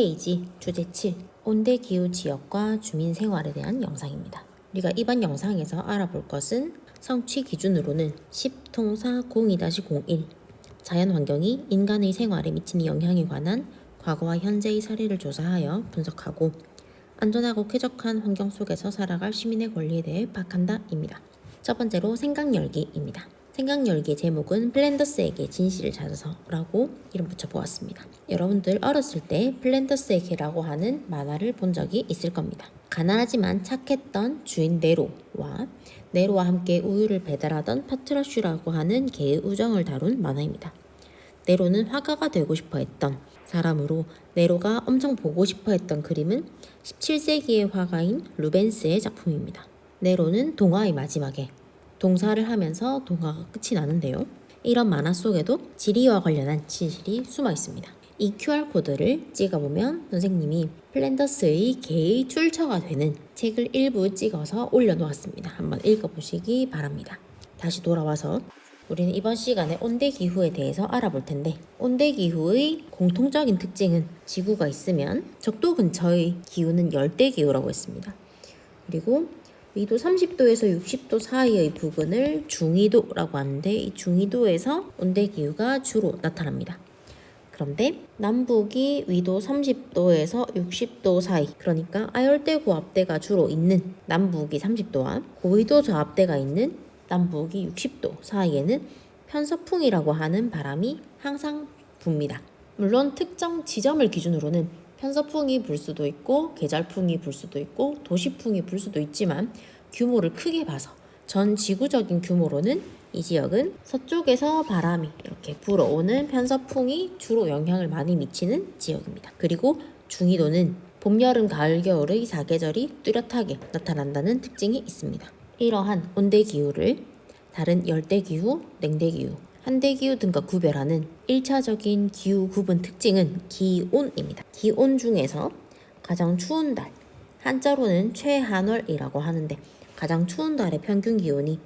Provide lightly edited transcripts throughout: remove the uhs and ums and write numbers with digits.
페이지 주제 7 온대기후 지역과 주민 생활에 대한 영상입니다. 우리가 이번 영상에서 알아볼 것은 성취 기준으로는 10통사 02-01 자연환경이 인간의 생활에 미치는 영향에 관한 과거와 현재의 사례를 조사하여 분석하고 안전하고 쾌적한 환경 속에서 살아갈 시민의 권리에 대해 파악한다 입니다. 첫 번째로 생각열기입니다. 생각열기의 제목은 플랜더스에게 진실을 찾아서 라고 이름 붙여보았습니다. 여러분들 어렸을 때 플랜더스에게라고 하는 만화를 본 적이 있을 겁니다. 가난하지만 착했던 주인 네로와 함께 우유를 배달하던 파트라슈라고 하는 개의 우정을 다룬 만화입니다. 네로는 화가가 되고 싶어 했던 사람으로 네로가 엄청 보고 싶어 했던 그림은 17세기의 화가인 루벤스의 작품입니다. 네로는 동화의 마지막에 동사를 하면서 동화가 끝이 나는데요. 이런 만화 속에도 지리와 관련한 진실이 숨어 있습니다. 이 QR코드를 찍어보면 선생님이 플랜더스의 개의 출처가 되는 책을 일부 찍어서 올려놓았습니다. 한번 읽어보시기 바랍니다. 다시 돌아와서 우리는 이번 시간에 온대기후에 대해서 알아볼 텐데, 온대기후의 공통적인 특징은 지구가 있으면 적도 근처의 기후는 열대기후라고 했습니다. 그리고 위도 30도에서 60도 사이의 부근을 중위도라고 하는데, 이 중위도에서 온대기후가 주로 나타납니다. 그런데 남북이 위도 30도에서 60도 사이, 그러니까 아열대 고압대가 주로 있는 남북이 30도와 고위도 저압대가 있는 남북이 60도 사이에는 편서풍이라고 하는 바람이 항상 붑니다. 물론 특정 지점을 기준으로는 편서풍이 불 수도 있고 계절풍이 불 수도 있고 도시풍이 불 수도 있지만, 규모를 크게 봐서 전 지구적인 규모로는 이 지역은 서쪽에서 바람이 이렇게 불어오는 편서풍이 주로 영향을 많이 미치는 지역입니다. 그리고 중위도는 봄, 여름, 가을, 겨울의 4계절이 뚜렷하게 나타난다는 특징이 있습니다. 이러한 온대기후를 다른 열대기후, 냉대기후, 한대기후 등과 구별하는 1차적인 기후 구분 특징은 기온입니다. 기온 중에서 가장 추운 달, 한자로는 최한월이라고 하는데, 가장 추운 달의 평균 기온이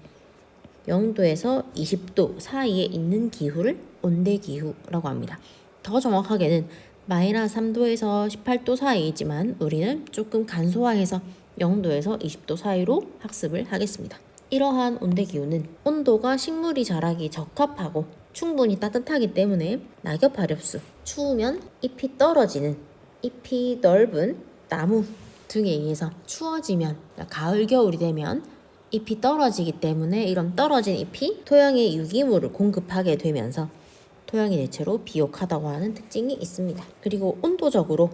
0도에서 20도 사이에 있는 기후를 온대기후라고 합니다. 더 정확하게는 마이너스 3도에서 18도 사이이지만 우리는 조금 간소화해서 0도에서 20도 사이로 학습을 하겠습니다. 이러한 온대기후는 온도가 식물이 자라기 적합하고 충분히 따뜻하기 때문에 낙엽 발엽수, 추우면 잎이 떨어지는, 잎이 넓은 나무 등에 의해서 추워지면, 가을, 겨울이 되면 잎이 떨어지기 때문에 이런 떨어진 잎이 토양에 유기물을 공급하게 되면서 토양이 대체로 비옥하다고 하는 특징이 있습니다. 그리고 온도적으로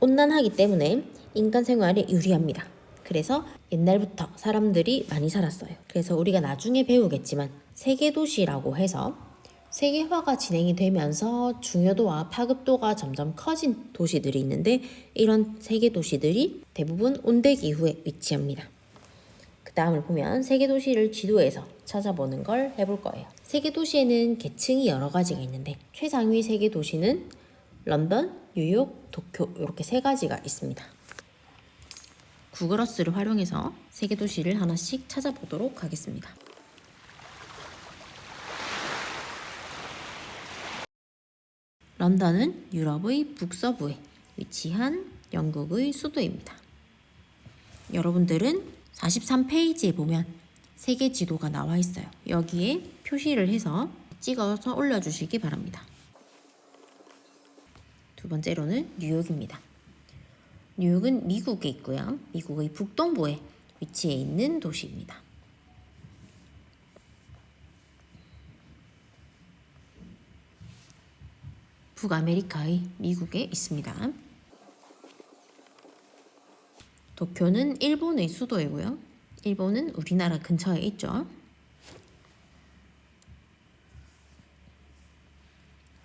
온난하기 때문에 인간 생활에 유리합니다. 그래서 옛날부터 사람들이 많이 살았어요. 그래서 우리가 나중에 배우겠지만 세계도시라고 해서 세계화가 진행이 되면서 중요도와 파급도가 점점 커진 도시들이 있는데, 이런 세계도시들이 대부분 온대기후에 위치합니다. 그 다음을 보면 세계도시를 지도에서 찾아보는 걸 해볼 거예요. 세계도시에는 계층이 여러 가지가 있는데, 최상위 세계도시는 런던, 뉴욕, 도쿄 이렇게 세 가지가 있습니다. 구글어스를 활용해서 세계도시를 하나씩 찾아보도록 하겠습니다. 런던은 유럽의 북서부에 위치한 영국의 수도입니다. 여러분들은 43페이지에 보면 세계 지도가 나와 있어요. 여기에 표시를 해서 찍어서 올려주시기 바랍니다. 두 번째로는 뉴욕입니다. 뉴욕은 미국에 있고요. 미국의 북동부에 위치해 있는 도시입니다. 북아메리카의 미국에 있습니다. 도쿄는 일본의 수도이고요. 일본은 우리나라 근처에 있죠.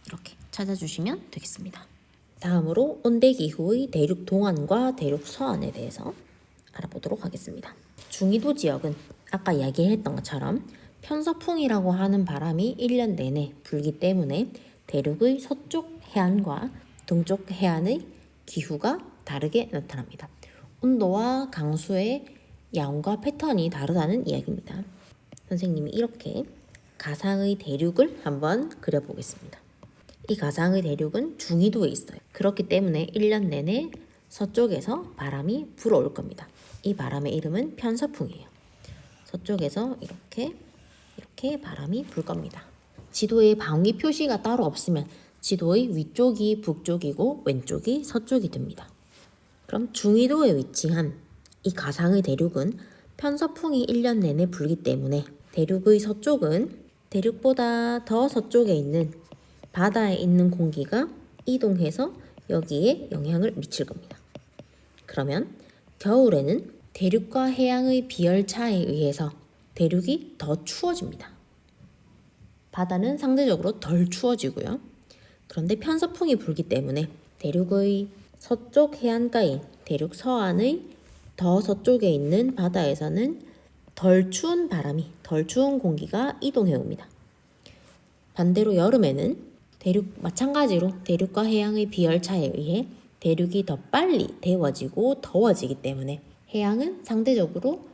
이렇게 찾아주시면 되겠습니다. 다음으로 온대기후의 대륙 동안과 대륙 서안에 대해서 알아보도록 하겠습니다. 중위도 지역은 아까 이야기했던 것처럼 편서풍이라고 하는 바람이 1년 내내 불기 때문에 대륙의 서쪽 해안과 동쪽 해안의 기후가 다르게 나타납니다. 온도와 강수의 양과 패턴이 다르다는 이야기입니다. 선생님이 이렇게 가상의 대륙을 한번 그려보겠습니다. 이 가상의 대륙은 중위도에 있어요. 그렇기 때문에 1년 내내 서쪽에서 바람이 불어올 겁니다. 이 바람의 이름은 편서풍이에요. 서쪽에서 이렇게 바람이 불 겁니다. 지도에 방위 표시가 따로 없으면 지도의 위쪽이 북쪽이고 왼쪽이 서쪽이 됩니다. 그럼 중위도에 위치한 이 가상의 대륙은 편서풍이 1년 내내 불기 때문에 대륙의 서쪽은 대륙보다 더 서쪽에 있는 바다에 있는 공기가 이동해서 여기에 영향을 미칠 겁니다. 그러면 겨울에는 대륙과 해양의 비열차에 의해서 대륙이 더 추워집니다. 바다는 상대적으로 덜 추워지고요. 그런데 편서풍이 불기 때문에 대륙의 서쪽 해안가인 대륙 서안의 더 서쪽에 있는 바다에서는 덜 추운 바람이, 덜 추운 공기가 이동해 옵니다. 반대로 여름에는 마찬가지로 대륙과 해양의 비열차에 의해 대륙이 더 빨리 데워지고 더워지기 때문에 해양은 상대적으로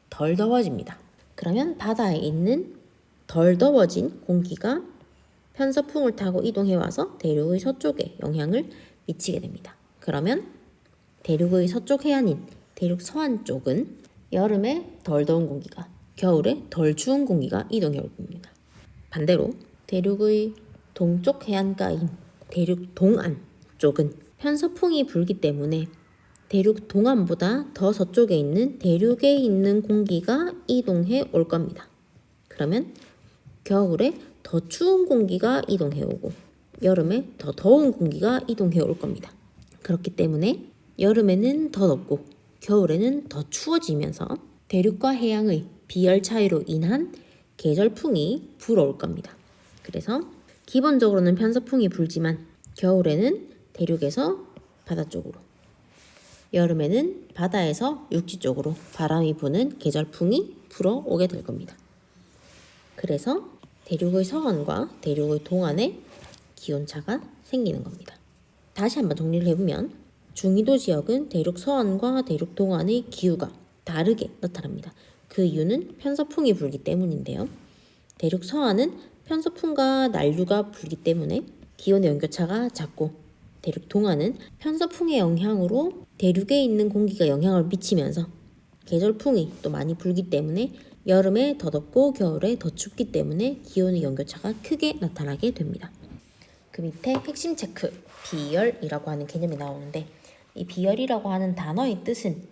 덜 더워집니다. 그러면 바다에 있는 덜 더워진 공기가 편서풍을 타고 이동해 와서 대륙의 서쪽에 영향을 미치게 됩니다. 그러면 대륙의 서쪽 해안인 대륙 서안 쪽은 여름에 덜 더운 공기가, 겨울에 덜 추운 공기가 이동해 올 겁니다. 반대로 대륙의 동쪽 해안가인 대륙 동안 쪽은 편서풍이 불기 때문에 대륙 동안보다 더 서쪽에 있는 대륙에 있는 공기가 이동해 올 겁니다. 그러면 겨울에 더 추운 공기가 이동해 오고 여름에 더 더운 공기가 이동해 올 겁니다. 그렇기 때문에 여름에는 더 덥고 겨울에는 더 추워지면서 대륙과 해양의 비열 차이로 인한 계절풍이 불어올 겁니다. 그래서 기본적으로는 편서풍이 불지만 겨울에는 대륙에서 바다 쪽으로, 여름에는 바다에서 육지 쪽으로 바람이 부는 계절풍이 불어오게 될 겁니다. 그래서 대륙의 서안과 대륙의 동안에 기온차가 생기는 겁니다. 다시 한번 정리를 해보면 중위도 지역은 대륙 서안과 대륙 동안의 기후가 다르게 나타납니다. 그 이유는 편서풍이 불기 때문인데요. 대륙 서안은 편서풍과 난류가 불기 때문에 기온의 연교차가 작고 대륙 동안은 편서풍의 영향으로 대륙에 있는 공기가 영향을 미치면서 계절풍이 또 많이 불기 때문에 여름에 더 덥고 겨울에 더 춥기 때문에 기온의 연교차가 크게 나타나게 됩니다. 그 밑에 핵심 체크, 비열이라고 하는 개념이 나오는데 이 비열이라고 하는 단어의 뜻은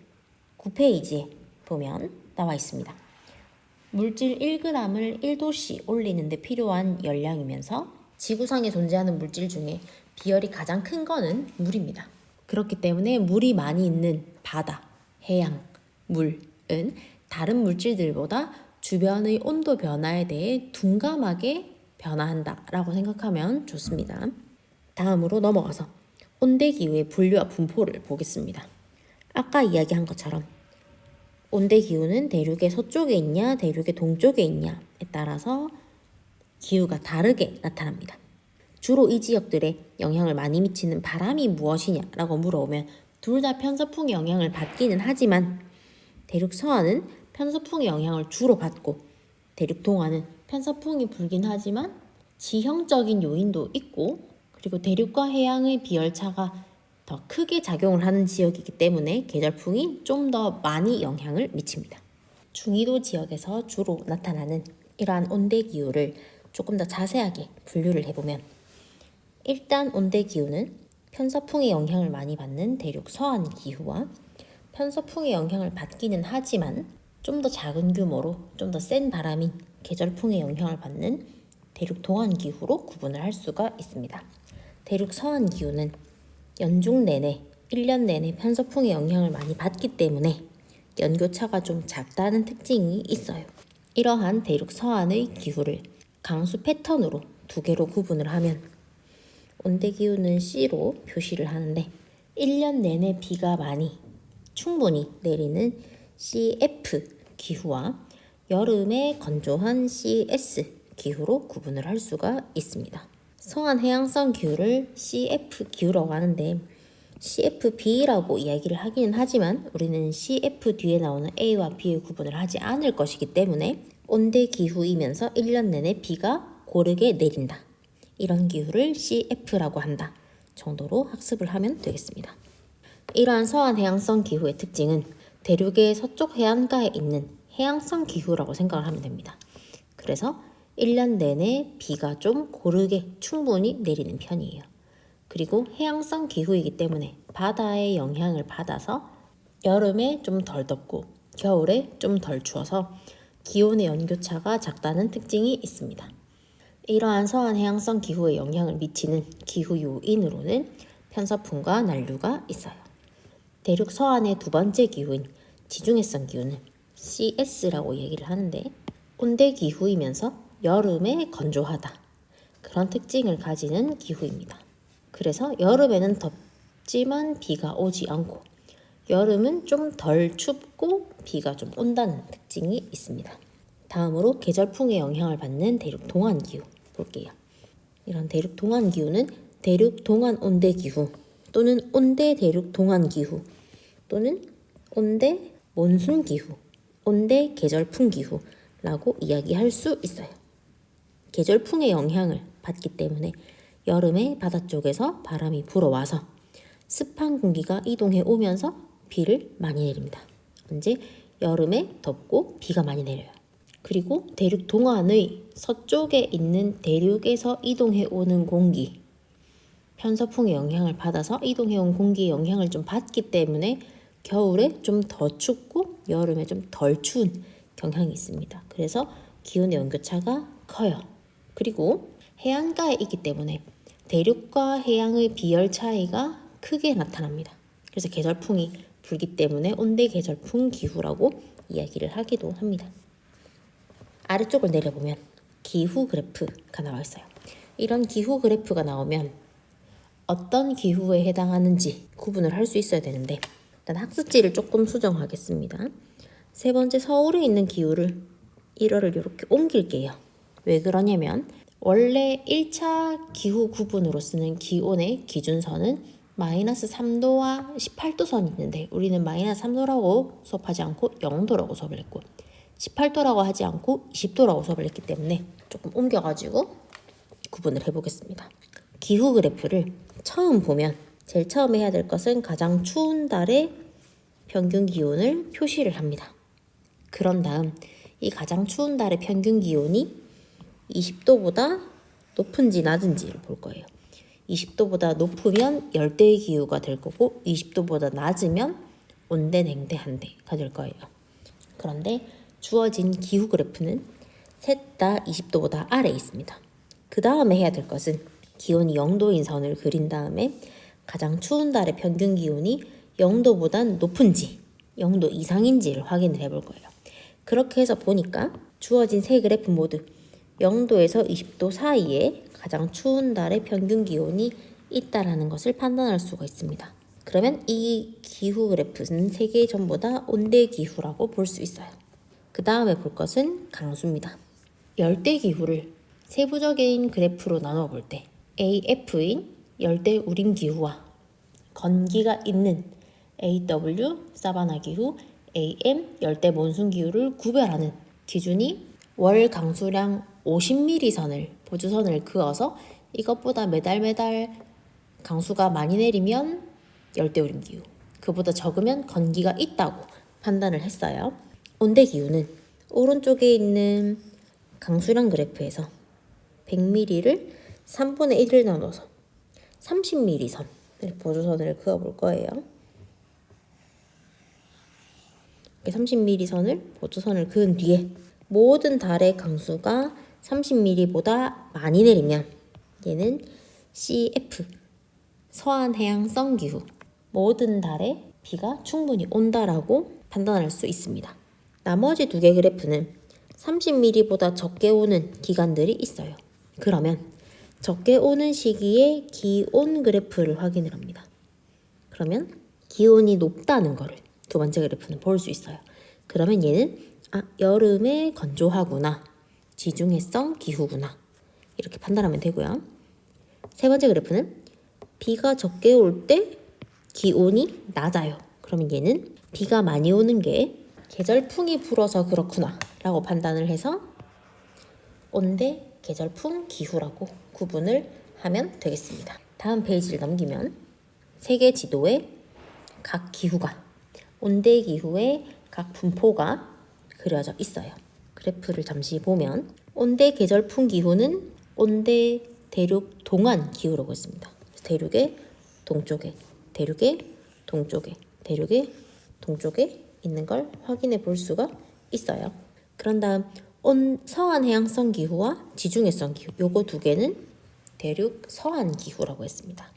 9페이지에 보면 나와 있습니다. 물질 1g을 1도씨 올리는 데 필요한 열량이면서 지구상에 존재하는 물질 중에 비열이 가장 큰 거는 물입니다. 그렇기 때문에 물이 많이 있는 바다, 해양, 물은 다른 물질들보다 주변의 온도 변화에 대해 둔감하게 변화한다라고 생각하면 좋습니다. 다음으로 넘어가서 온대기후의 분류와 분포를 보겠습니다. 아까 이야기한 것처럼 온대기후는 대륙의 서쪽에 있냐 대륙의 동쪽에 있냐에 따라서 기후가 다르게 나타납니다. 주로 이 지역들에 영향을 많이 미치는 바람이 무엇이냐라고 물어보면 둘 다 편서풍의 영향을 받기는 하지만 대륙 서안은 편서풍의 영향을 주로 받고 대륙 동안은 편서풍이 불긴 하지만 지형적인 요인도 있고 그리고 대륙과 해양의 비열차가 더 크게 작용을 하는 지역이기 때문에 계절풍이 좀 더 많이 영향을 미칩니다. 중위도 지역에서 주로 나타나는 이러한 온대기후를 조금 더 자세하게 분류를 해보면 일단 온대기후는 편서풍의 영향을 많이 받는 대륙 서안 기후와 편서풍의 영향을 받기는 하지만 좀 더 작은 규모로 좀 더 센 바람인 계절풍의 영향을 받는 대륙 동안 기후로 구분을 할 수가 있습니다. 대륙 서안 기후는 연중 내내 1년 내내 편서풍의 영향을 많이 받기 때문에 연교차가 좀 작다는 특징이 있어요. 이러한 대륙 서안의 기후를 강수 패턴으로 두 개로 구분을 하면 온대기후는 C로 표시를 하는데 1년 내내 비가 많이 충분히 내리는 CF 기후와 여름에 건조한 CS 기후로 구분을 할 수가 있습니다. 서안 해양성 기후를 CF 기후라고 하는데 CFB라고 이야기를 하기는 하지만 우리는 CF 뒤에 나오는 A와 B의 구분을 하지 않을 것이기 때문에 온대기후이면서 1년 내내 비가 고르게 내린다. 이런 기후를 CF라고 한다 정도로 학습을 하면 되겠습니다. 이러한 서한 해양성 기후의 특징은 대륙의 서쪽 해안가에 있는 해양성 기후라고 생각을 하면 됩니다. 그래서 1년 내내 비가 좀 고르게 충분히 내리는 편이에요. 그리고 해양성 기후이기 때문에 바다의 영향을 받아서 여름에 좀 덜 덥고 겨울에 좀 덜 추워서 기온의 연교차가 작다는 특징이 있습니다. 이러한 서한 해양성 기후에 영향을 미치는 기후 요인으로는 편서풍과 난류가 있어요. 대륙 서안의 두 번째 기후인 지중해성 기후는 CS라고 얘기를 하는데 온대 기후이면서 여름에 건조하다 그런 특징을 가지는 기후입니다. 그래서 여름에는 덥지만 비가 오지 않고 여름은 좀 덜 춥고 비가 좀 온다는 특징이 있습니다. 다음으로 계절풍의 영향을 받는 대륙 동안 기후 볼게요. 이런 대륙 동안 기후는 대륙 동안 온대 기후 또는 온대 대륙 동안 기후 또는 온대 몬순 기후, 온대 계절풍 기후라고 이야기할 수 있어요. 계절풍의 영향을 받기 때문에 여름에 바다 쪽에서 바람이 불어와서 습한 공기가 이동해 오면서 비를 많이 내립니다. 언제? 여름에 덥고 비가 많이 내려요. 그리고 대륙 동안의 서쪽에 있는 대륙에서 이동해 오는 공기, 편서풍의 영향을 받아서 이동해 온 공기의 영향을 좀 받기 때문에 겨울에 좀 더 춥고 여름에 좀 덜 추운 경향이 있습니다. 그래서 기온의 연교차가 커요. 그리고 해안가에 있기 때문에 대륙과 해양의 비열 차이가 크게 나타납니다. 그래서 계절풍이 불기 때문에 온대 계절풍 기후라고 이야기를 하기도 합니다. 아래쪽을 내려보면 기후 그래프가 나와 있어요. 이런 기후 그래프가 나오면 어떤 기후에 해당하는지 구분을 할 수 있어야 되는데 일단 학습지를 조금 수정하겠습니다. 세 번째 서울에 있는 기후를 1월을 이렇게 옮길게요. 왜 그러냐면 원래 1차 기후 구분으로 쓰는 기온의 기준선은 마이너스 3도와 18도 선이 있는데 우리는 마이너스 3도라고 수업하지 않고 0도라고 수업을 했고 18도라고 하지 않고 20도라고 수업을 했기 때문에 조금 옮겨가지고 구분을 해보겠습니다. 기후 그래프를 처음 보면 제일 처음 해야 될 것은 가장 추운 달의 평균 기온을 표시를 합니다. 그런 다음 이 가장 추운 달의 평균 기온이 20도보다 높은지 낮은지를 볼 거예요. 20도보다 높으면 열대의 기후가 될 거고 20도보다 낮으면 온대, 냉대, 한대가 될 거예요. 그런데 주어진 기후 그래프는 셋 다 20도보다 아래에 있습니다. 그 다음에 해야 될 것은 기온이 0도인 선을 그린 다음에 가장 추운 달의 평균 기온이 0도보단 높은지 0도 이상인지를 확인을 해볼 거예요. 그렇게 해서 보니까 주어진 세 그래프 모두 0도에서 20도 사이에 가장 추운 달의 평균 기온이 있다라는 것을 판단할 수가 있습니다. 그러면 이 기후 그래프는 세 개 전부 다 온대 기후라고 볼 수 있어요. 그 다음에 볼 것은 강수입니다. 열대 기후를 세부적인 그래프로 나눠 볼 때 AF인 열대 우림 기후와 건기가 있는 AW 사바나 기후, AM 열대 몬순 기후를 구별하는 기준이 월 강수량 50mm 선을 보조선을 그어서 이것보다 매달 강수가 많이 내리면 열대 우림 기후, 그보다 적으면 건기가 있다고 판단을 했어요. 온대 기후는 오른쪽에 있는 강수량 그래프에서 100mm를 3분의 1을 나눠서 30mm 선 보조선을 그어볼 거예요. 30mm 선을 보조선을 그은 뒤에 모든 달의 강수가 30mm보다 많이 내리면 얘는 CF 서한 해양성 기후, 모든 달에 비가 충분히 온다라고 판단할 수 있습니다. 나머지 두 개 그래프는 30mm보다 적게 오는 기간들이 있어요. 그러면 적게 오는 시기에 기온 그래프를 확인을 합니다. 그러면 기온이 높다는 거를 두 번째 그래프는 볼 수 있어요. 그러면 얘는 여름에 건조하구나, 지중해성 기후구나 이렇게 판단하면 되고요. 세 번째 그래프는 비가 적게 올 때 기온이 낮아요. 그러면 얘는 비가 많이 오는 게 계절풍이 불어서 그렇구나 라고 판단을 해서 온대 계절풍 기후라고 구분을 하면 되겠습니다. 다음 페이지를 넘기면 세계 지도에 각 기후가 온대 기후의 각 분포가 그려져 있어요. 그래프를 잠시 보면 온대 계절풍 기후는 온대 대륙 동안 기후라고 했습니다. 대륙의 동쪽에, 대륙의 동쪽에, 대륙의 동쪽에 있는 걸 확인해 볼 수가 있어요. 그런 다음 서한 해양성 기후와 지중해성 기후, 요거 두 개는 대륙 서한 기후라고 했습니다.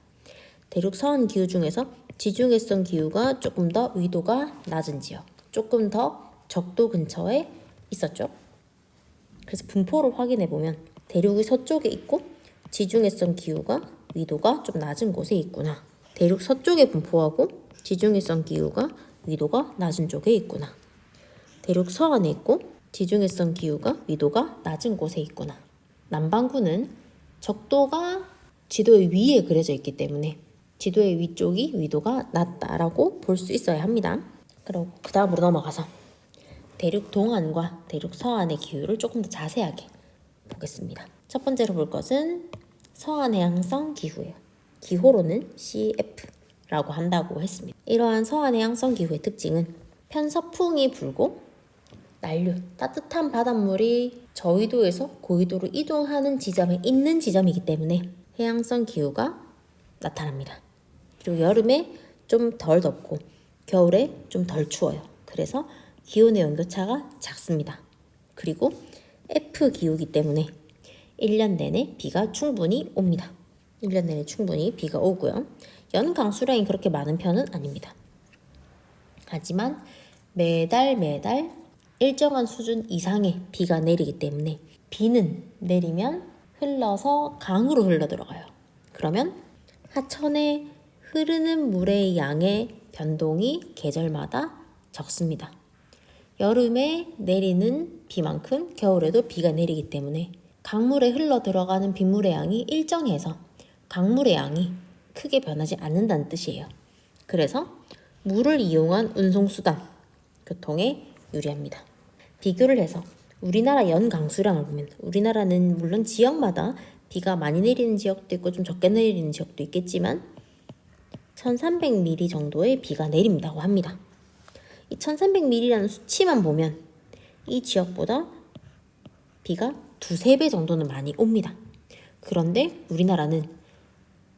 대륙 서한 기후 중에서 지중해성 기후가 조금 더 위도가 낮은 지역, 조금 더 적도 근처에 있었죠. 그래서 분포를 확인해 보면 대륙의 서쪽에 있고 지중해성 기후가 위도가 좀 낮은 곳에 있구나. 대륙 서쪽의 분포하고 지중해성 기후가 위도가 낮은 쪽에 있구나. 대륙 서안에 있고 지중해성 기후가 위도가 낮은 곳에 있구나. 남반구는 적도가 지도의 위에 그려져 있기 때문에 지도의 위쪽이 위도가 낮다라고 볼 수 있어야 합니다. 그리고 그 다음으로 넘어가서 대륙 동안과 대륙 서안의 기후를 조금 더 자세하게 보겠습니다. 첫 번째로 볼 것은 서한 해양성 기후예요. 기호로는 CF라고 한다고 했습니다. 이러한 서한 해양성 기후의 특징은 편서풍이 불고 난류, 따뜻한 바닷물이 저위도에서 고위도로 이동하는 지점에 있는 지점이기 때문에 해양성 기후가 나타납니다. 그리고 여름에 좀 덜 덥고 겨울에 좀 덜 추워요. 그래서 기온의 온도차가 작습니다. 그리고 F 기후이기 때문에 1년 내내 비가 충분히 옵니다. 1년 내내 충분히 비가 오고요. 연 강수량이 그렇게 많은 편은 아닙니다. 하지만 매달 일정한 수준 이상의 비가 내리기 때문에 비는 내리면 흘러서 강으로 흘러 들어가요. 그러면 하천에 흐르는 물의 양의 변동이 계절마다 적습니다. 여름에 내리는 비만큼 겨울에도 비가 내리기 때문에 강물에 흘러 들어가는 빗물의 양이 일정해서 강물의 양이 크게 변하지 않는다는 뜻이에요. 그래서 물을 이용한 운송수단, 교통에 유리합니다. 비교를 해서 우리나라 연 강수량을 보면 우리나라는 물론 지역마다 비가 많이 내리는 지역도 있고 좀 적게 내리는 지역도 있겠지만 1300mm 정도의 비가 내린다고 합니다. 이 1300mm라는 수치만 보면 이 지역보다 비가 두세 배 정도는 많이 옵니다. 그런데 우리나라는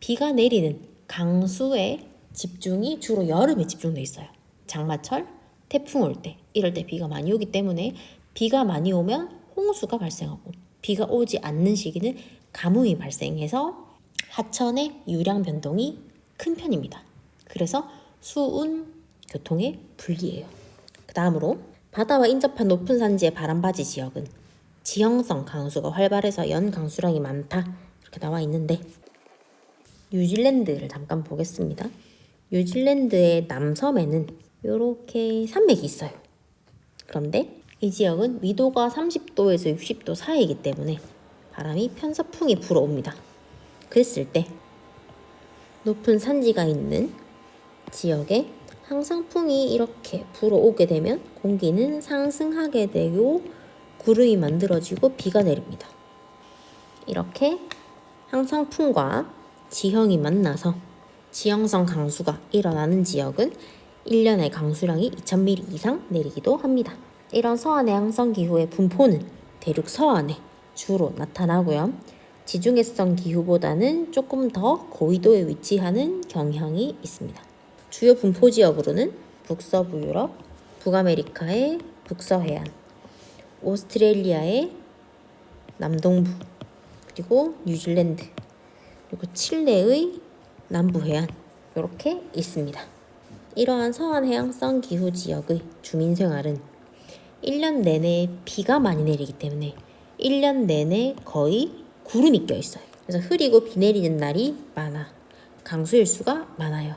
비가 내리는 강수의 집중이 주로 여름에 집중돼 있어요. 장마철, 태풍 올 때, 이럴 때 비가 많이 오기 때문에 비가 많이 오면 홍수가 발생하고 비가 오지 않는 시기는 가뭄이 발생해서 하천의 유량 변동이 큰 편입니다. 그래서 수운 교통에 불리해요. 그 다음으로 바다와 인접한 높은 산지의 바람바지 지역은 지형성 강수가 활발해서 연 강수량이 많다 이렇게 나와 있는데 뉴질랜드를 잠깐 보겠습니다. 뉴질랜드의 남섬에는 이렇게 산맥이 있어요. 그런데 이 지역은 위도가 30도에서 60도 사이이기 때문에 바람이 편서풍이 불어옵니다. 그랬을 때 높은 산지가 있는 지역에 항상풍이 이렇게 불어오게 되면 공기는 상승하게 되고 구름이 만들어지고 비가 내립니다. 이렇게 항상풍과 지형이 만나서 지형성 강수가 일어나는 지역은 1년에 강수량이 2000mm 이상 내리기도 합니다. 이런 서한 해양성 기후의 분포는 대륙 서안에 주로 나타나고요. 지중해성 기후보다는 조금 더 고위도에 위치하는 경향이 있습니다. 주요 분포 지역으로는 북서부 유럽, 북아메리카의 북서해안, 오스트레일리아의 남동부, 그리고 뉴질랜드, 그리고 칠레의 남부해안 이렇게 있습니다. 이러한 서한 해양성 기후 지역의 주민 생활은 1년 내내 비가 많이 내리기 때문에 1년 내내 거의 구름이 껴있어요. 그래서 흐리고 비 내리는 날이 많아. 강수일수가 많아요.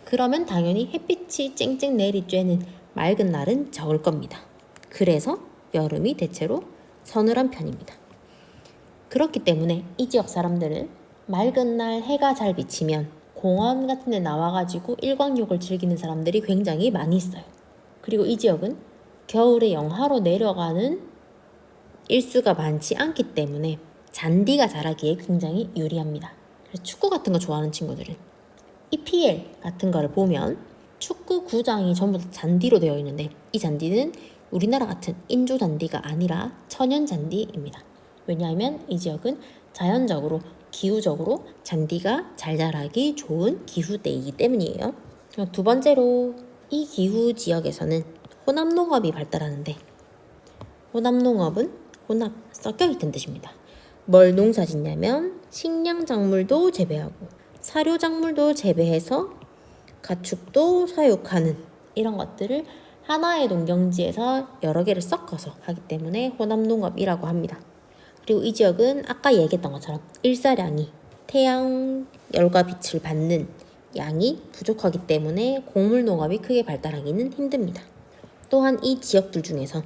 그러면 당연히 햇빛이 쨍쨍 내리 쬐는 맑은 날은 적을 겁니다. 그래서 여름이 대체로 서늘한 편입니다. 그렇기 때문에 이 지역 사람들은 맑은 날 해가 잘 비치면 공원 같은 데 나와가지고 일광욕을 즐기는 사람들이 굉장히 많이 있어요. 그리고 이 지역은 겨울에 영하로 내려가는 일수가 많지 않기 때문에 잔디가 자라기에 굉장히 유리합니다. 그래서 축구 같은 거 좋아하는 친구들은 EPL 같은 거를 보면 축구 구장이 전부 다 잔디로 되어 있는데 이 잔디는 우리나라 같은 인조 잔디가 아니라 천연 잔디입니다. 왜냐하면 이 지역은 자연적으로 기후적으로 잔디가 잘 자라기 좋은 기후대이기 때문이에요. 두 번째로 이 기후 지역에서는 혼합농업이 발달하는데 혼합농업은 혼합, 섞여있다는 뜻입니다. 뭘 농사 짓냐면 식량작물도 재배하고 사료작물도 재배해서 가축도 사육하는 이런 것들을 하나의 농경지에서 여러 개를 섞어서 하기 때문에 혼합농업이라고 합니다. 그리고 이 지역은 아까 얘기했던 것처럼 일사량이 태양 열과 빛을 받는 양이 부족하기 때문에 곡물농업이 크게 발달하기는 힘듭니다. 또한 이 지역들 중에서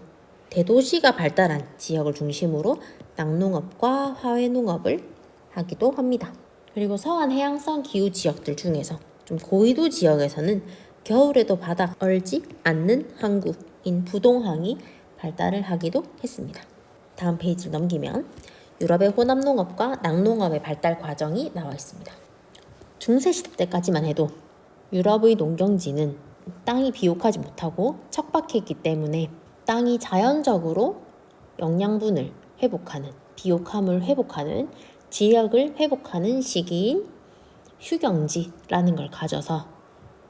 대도시가 발달한 지역을 중심으로 낙농업과 화훼농업을 하기도 합니다. 그리고 서한 해양성 기후 지역들 중에서 좀 고위도 지역에서는 겨울에도 바닥 얼지 않는 항구인 부동항이 발달을 하기도 했습니다. 다음 페이지를 넘기면 유럽의 혼합농업과 낙농업의 발달 과정이 나와 있습니다. 중세시대 때까지만 해도 유럽의 농경지는 땅이 비옥하지 못하고 척박했기 때문에 땅이 자연적으로 영양분을 회복하는, 비옥함을 회복하는, 지력을 회복하는 시기인 휴경지라는 걸 가져서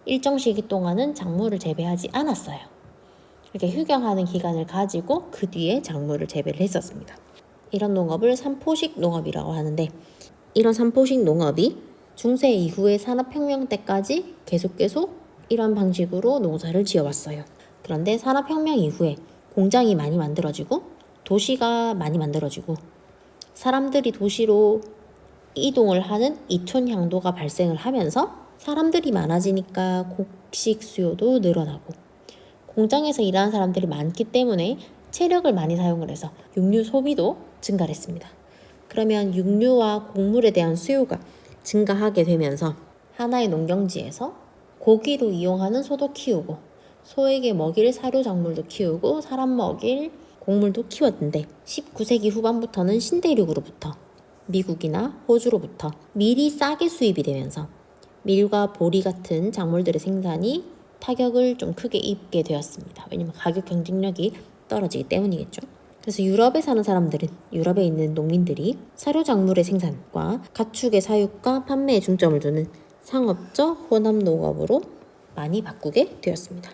일정 시기 동안은 작물을 재배하지 않았어요. 이렇게 휴경하는 기간을 가지고 그 뒤에 작물을 재배를 했었습니다. 이런 농업을 삼포식 농업이라고 하는데 이런 삼포식 농업이 중세 이후의 산업혁명 때까지 계속 이런 방식으로 농사를 지어왔어요. 그런데 산업혁명 이후에 공장이 많이 만들어지고 도시가 많이 만들어지고 사람들이 도시로 이동을 하는 이촌 향도가 발생을 하면서 사람들이 많아지니까 곡식 수요도 늘어나고 공장에서 일하는 사람들이 많기 때문에 체력을 많이 사용을 해서 육류 소비도 증가를 했습니다. 그러면 육류와 곡물에 대한 수요가 증가하게 되면서 하나의 농경지에서 고기도 이용하는 소도 키우고 소에게 먹일 사료작물도 키우고 사람 먹일 곡물도 키웠는데 19세기 후반부터는 신대륙으로부터 미국이나 호주로부터 밀이 싸게 수입이 되면서 밀과 보리 같은 작물들의 생산이 타격을 좀 크게 입게 되었습니다. 왜냐면 가격 경쟁력이 떨어지기 때문이겠죠. 그래서 유럽에 사는 사람들은 유럽에 있는 농민들이 사료작물의 생산과 가축의 사육과 판매에 중점을 두는 상업적 혼합농업으로 많이 바꾸게 되었습니다.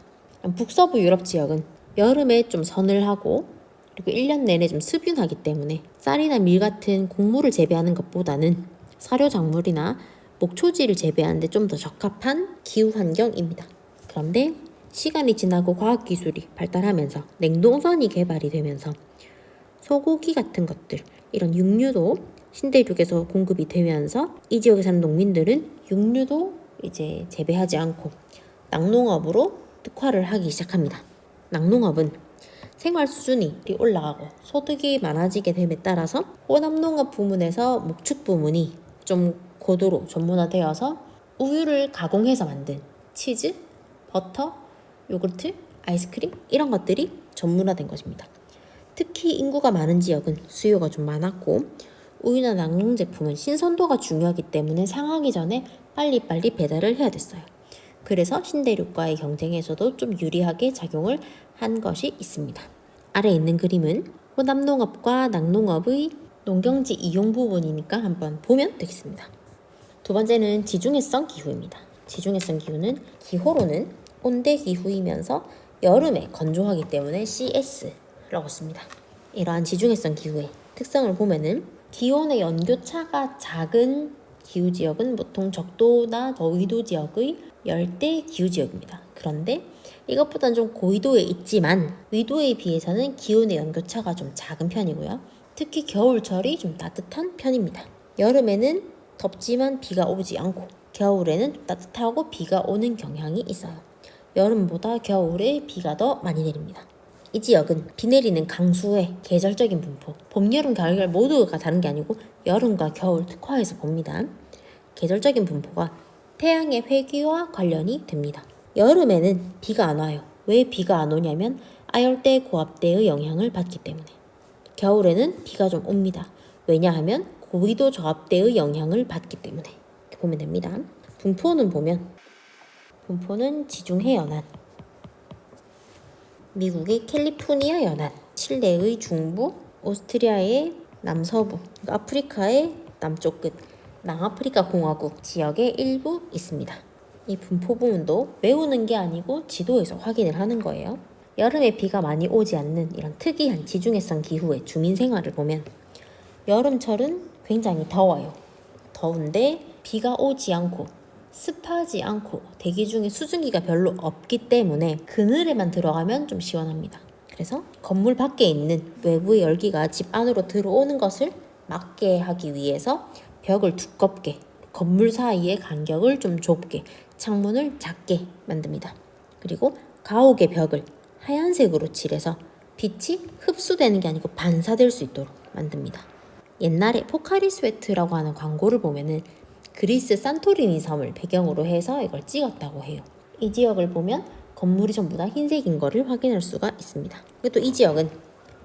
북서부 유럽 지역은 여름에 좀 서늘하고 그리고 1년 내내 좀 습윤하기 때문에 쌀이나 밀 같은 곡물을 재배하는 것보다는 사료작물이나 목초지를 재배하는 데 좀 더 적합한 기후 환경입니다. 그런데 시간이 지나고 과학기술이 발달하면서 냉동선이 개발이 되면서 소고기 같은 것들, 이런 육류도 신대륙에서 공급이 되면서 이 지역에 사는 농민들은 육류도 이제 재배하지 않고 낙농업으로 특화를 하기 시작합니다. 낙농업은 생활 수준이 올라가고 소득이 많아지게 됨에 따라서 혼합농업 부문에서 목축 부문이 좀 고도로 전문화되어서 우유를 가공해서 만든 치즈, 버터, 요구르트, 아이스크림 이런 것들이 전문화된 것입니다. 특히 인구가 많은 지역은 수요가 좀 많았고 우유나 낙농 제품은 신선도가 중요하기 때문에 상하기 전에 빨리빨리 배달을 해야 됐어요. 그래서 신대륙과의 경쟁에서도 좀 유리하게 작용을 한 것이 있습니다. 아래 있는 그림은 혼합농업과 낙농업의 농경지 이용 부분이니까 한번 보면 되겠습니다. 두 번째는 지중해성 기후입니다. 지중해성 기후는 기호로는 온대 기후이면서 여름에 건조하기 때문에 CS라고 씁니다. 이러한 지중해성 기후의 특성을 보면은 기온의 연교차가 작은 기후지역은 보통 적도나 저위도 지역의 열대 기후지역입니다. 그런데 이것보다는 좀 고위도에 있지만 위도에 비해서는 기온의 연교차가 좀 작은 편이고요. 특히 겨울철이 좀 따뜻한 편입니다. 여름에는 덥지만 비가 오지 않고 겨울에는 좀 따뜻하고 비가 오는 경향이 있어요. 여름보다 겨울에 비가 더 많이 내립니다. 이 지역은 비 내리는 강수의 계절적인 분포, 봄, 여름, 가을 모두가 다른 게 아니고 여름과 겨울 특화해서 봅니다. 계절적인 분포가 태양의 회귀와 관련이 됩니다. 여름에는 비가 안 와요. 왜 비가 안 오냐면 아열대 고압대의 영향을 받기 때문에. 겨울에는 비가 좀 옵니다. 왜냐하면 고위도 저압대의 영향을 받기 때문에. 이렇게 보면 됩니다. 분포는 보면 분포는 지중해 연안, 미국의 캘리포니아 연안, 칠레의 중부, 오스트리아의 남서부, 아프리카의 남쪽 끝, 남아프리카 공화국 지역에 일부 있습니다. 이 분포 부분도 외우는 게 아니고 지도에서 확인을 하는 거예요. 여름에 비가 많이 오지 않는 이런 특이한 지중해성 기후의 주민 생활을 보면 여름철은 굉장히 더워요. 더운데 비가 오지 않고 습하지 않고 대기 중에 수증기가 별로 없기 때문에 그늘에만 들어가면 좀 시원합니다. 그래서 건물 밖에 있는 외부의 열기가 집 안으로 들어오는 것을 막게 하기 위해서 벽을 두껍게, 건물 사이의 간격을 좀 좁게, 창문을 작게 만듭니다. 그리고 가옥의 벽을 하얀색으로 칠해서 빛이 흡수되는 게 아니고 반사될 수 있도록 만듭니다. 옛날에 포카리 스웨트라고 하는 광고를 보면은 그리스 산토리니 섬을 배경으로 해서 이걸 찍었다고 해요. 이 지역을 보면 건물이 전부 다 흰색인 거를 확인할 수가 있습니다. 그리고 또 이 지역은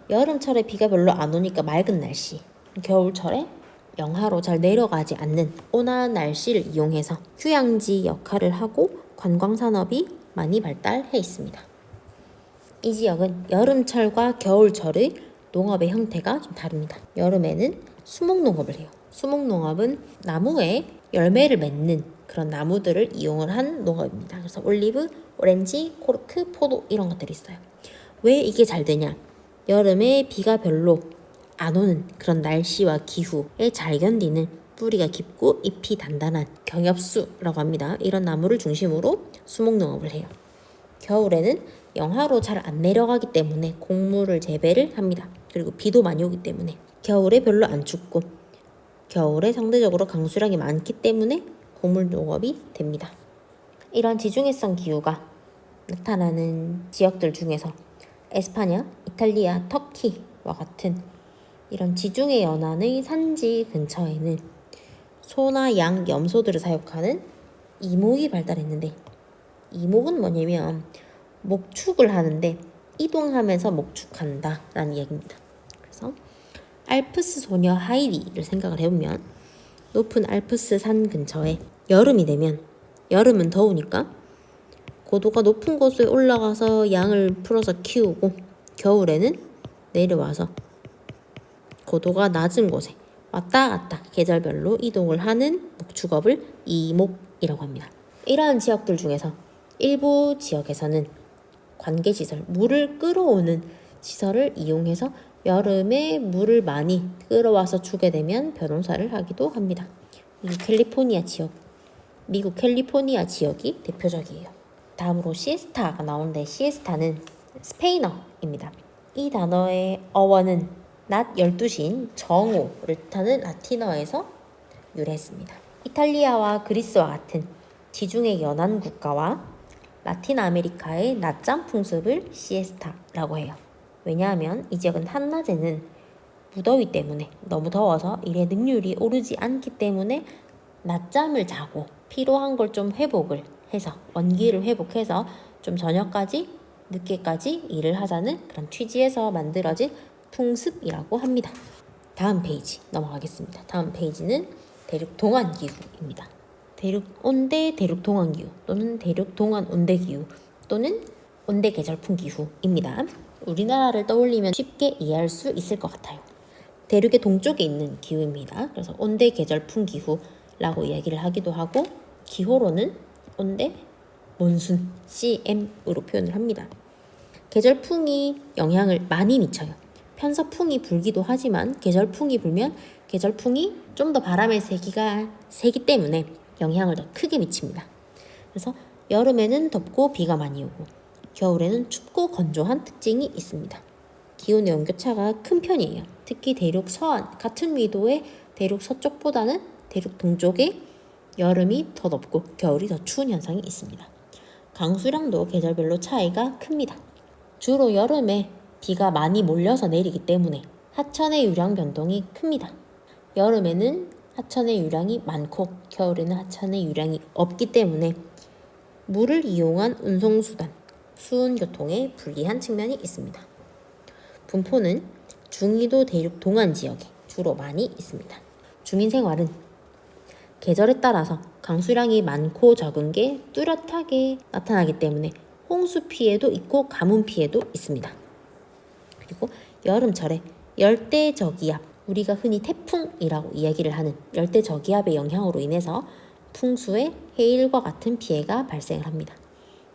여름철에 비가 별로 안 오니까 맑은 날씨, 겨울철에 영하로 잘 내려가지 않는 온화한 날씨를 이용해서 휴양지 역할을 하고 관광산업이 많이 발달해 있습니다. 이 지역은 여름철과 겨울철의 농업의 형태가 좀 다릅니다. 여름에는 수목농업을 해요. 수목농업은 나무에 열매를 맺는 그런 나무들을 이용을 한 농업입니다. 그래서 올리브, 오렌지, 코르크, 포도 이런 것들이 있어요. 왜 이게 잘 되냐? 여름에 비가 별로 안 오는 그런 날씨와 기후에 잘 견디는 뿌리가 깊고 잎이 단단한 경엽수라고 합니다. 이런 나무를 중심으로 수목농업을 해요. 겨울에는 영하로 잘 안 내려가기 때문에 곡물을 재배를 합니다. 그리고 비도 많이 오기 때문에 겨울에 별로 안 춥고 겨울에 상대적으로 강수량이 많기 때문에 곡물 농업이 됩니다. 이런 지중해성 기후가 나타나는 지역들 중에서 에스파냐, 이탈리아, 터키와 같은 이런 지중해 연안의 산지 근처에는 소나 양, 염소들을 사육하는 이목이 발달했는데 이목은 뭐냐면 목축을 하는데 이동하면서 목축한다 라는 얘기입니다. 그래서 알프스 소녀 하이디를 생각을 해보면 높은 알프스 산 근처에 여름이 되면 여름은 더우니까 고도가 높은 곳에 올라가서 양을 풀어서 키우고 겨울에는 내려와서 고도가 낮은 곳에 왔다 갔다 계절별로 이동을 하는 목축업을 이목이라고 합니다. 이러한 지역들 중에서 일부 지역에서는 관계시설, 물을 끌어오는 시설을 이용해서 여름에 물을 많이 끌어와서 주게 되면 벼농사를 하기도 합니다. 이 캘리포니아 지역, 미국 캘리포니아 지역이 대표적이에요. 다음으로 시에스타가 나오는데 시에스타는 스페인어입니다. 이 단어의 어원은 낮 12시인 정오를 뜻하는 라틴어에서 유래했습니다. 이탈리아와 그리스와 같은 지중해 연안 국가와 라틴 아메리카의 낮잠 풍습을 시에스타라고 해요. 왜냐하면 이 지역은 한낮에는 무더위 때문에 너무 더워서 일의 능률이 오르지 않기 때문에 낮잠을 자고 피로한 걸 좀 회복을 해서 원기를 회복해서 좀 저녁까지 늦게까지 일을 하자는 그런 취지에서 만들어진 풍습이라고 합니다. 다음 페이지 넘어가겠습니다. 다음 페이지는 대륙 동안 기후입니다. 대륙 온대 대륙 동안 기후 또는 대륙 동안 온대 기후 또는 온대 계절풍 기후입니다. 우리나라를 떠올리면 쉽게 이해할 수 있을 것 같아요. 대륙의 동쪽에 있는 기후입니다. 그래서 온대 계절풍 기후라고 이야기를 하기도 하고 기호로는 온대 몬순 CM으로 표현을 합니다. 계절풍이 영향을 많이 미쳐요. 편서풍이 불기도 하지만 계절풍이 불면 계절풍이 좀 더 바람의 세기가 세기 때문에 영향을 더 크게 미칩니다. 그래서 여름에는 덥고 비가 많이 오고 겨울에는 춥고 건조한 특징이 있습니다. 기온의 온도차가 큰 편이에요. 특히 대륙 서안 같은 위도의 대륙 서쪽보다는 대륙 동쪽에 여름이 더 덥고 겨울이 더 추운 현상이 있습니다. 강수량도 계절별로 차이가 큽니다. 주로 여름에 비가 많이 몰려서 내리기 때문에 하천의 유량 변동이 큽니다. 여름에는 하천의 유량이 많고 겨울에는 하천의 유량이 없기 때문에 물을 이용한 운송수단, 수운교통에 불리한 측면이 있습니다. 분포는 중위도 대륙 동안 지역에 주로 많이 있습니다. 주민 생활은 계절에 따라서 강수량이 많고 적은 게 뚜렷하게 나타나기 때문에 홍수 피해도 있고 가뭄 피해도 있습니다. 그리고 여름철에 열대저기압, 우리가 흔히 태풍이라고 이야기를 하는 열대저기압의 영향으로 인해서 풍수에 해일과 같은 피해가 발생을 합니다.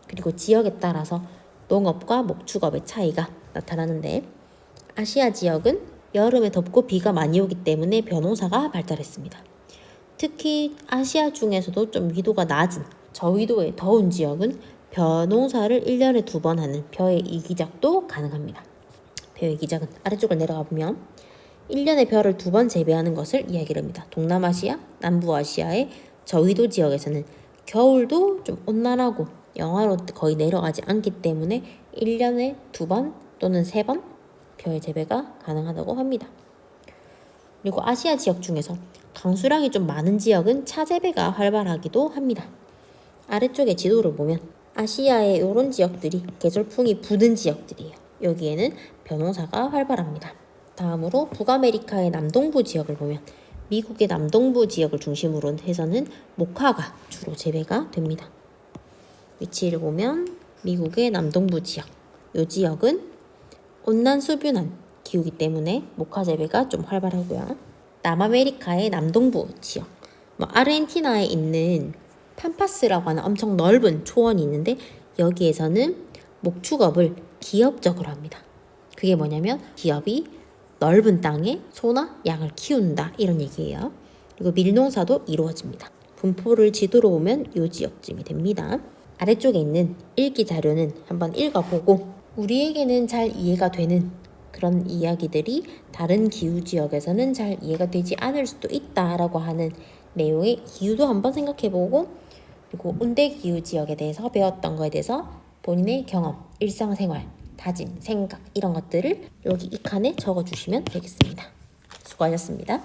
그리고 지역에 따라서 농업과 목축업의 차이가 나타나는데, 아시아 지역은 여름에 덥고 비가 많이 오기 때문에 벼농사가 발달했습니다. 특히 아시아 중에서도 좀 위도가 낮은 저위도의 더운 지역은 벼농사를 1년에 2번 하는 벼의 이기작도 가능합니다. 벼의 이기작은 아래쪽을 내려가 보면 1년에 벼를 2번 재배하는 것을 이야기를 합니다. 동남아시아, 남부아시아의 저위도 지역에서는 겨울도 좀 온난하고 영하로 거의 내려가지 않기 때문에 1년에 2번 또는 3번 벼의 재배가 가능하다고 합니다. 그리고 아시아 지역 중에서 강수량이 좀 많은 지역은 차재배가 활발하기도 합니다. 아래쪽에 지도를 보면 아시아의 이런 지역들이 계절풍이 부는 지역들이에요. 여기에는 벼농사가 활발합니다. 다음으로 북아메리카의 남동부 지역을 보면 미국의 남동부 지역을 중심으로 해서는 모카가 주로 재배가 됩니다. 위치를 보면 미국의 남동부 지역, 이 지역은 온난수변한 기후이기 때문에 모카 재배가 좀 활발하고요. 남아메리카의 남동부 지역, 아르헨티나에 있는 팜파스라고 하는 엄청 넓은 초원이 있는데 여기에서는 목축업을 기업적으로 합니다. 그게 뭐냐면 기업이 넓은 땅에 소나 양을 키운다 이런 얘기예요. 그리고 밀농사도 이루어집니다. 분포를 지도로 보면 이 지역쯤이 됩니다. 아래쪽에 있는 읽기 자료는 한번 읽어보고 우리에게는 잘 이해가 되는 그런 이야기들이 다른 기후 지역에서는 잘 이해가 되지 않을 수도 있다라고 하는 내용의 기후도 한번 생각해보고, 그리고 온대 기후 지역에 대해서 배웠던 거에 대해서 본인의 경험, 일상생활, 다짐, 생각 이런 것들을 여기 이 칸에 적어주시면 되겠습니다. 수고하셨습니다.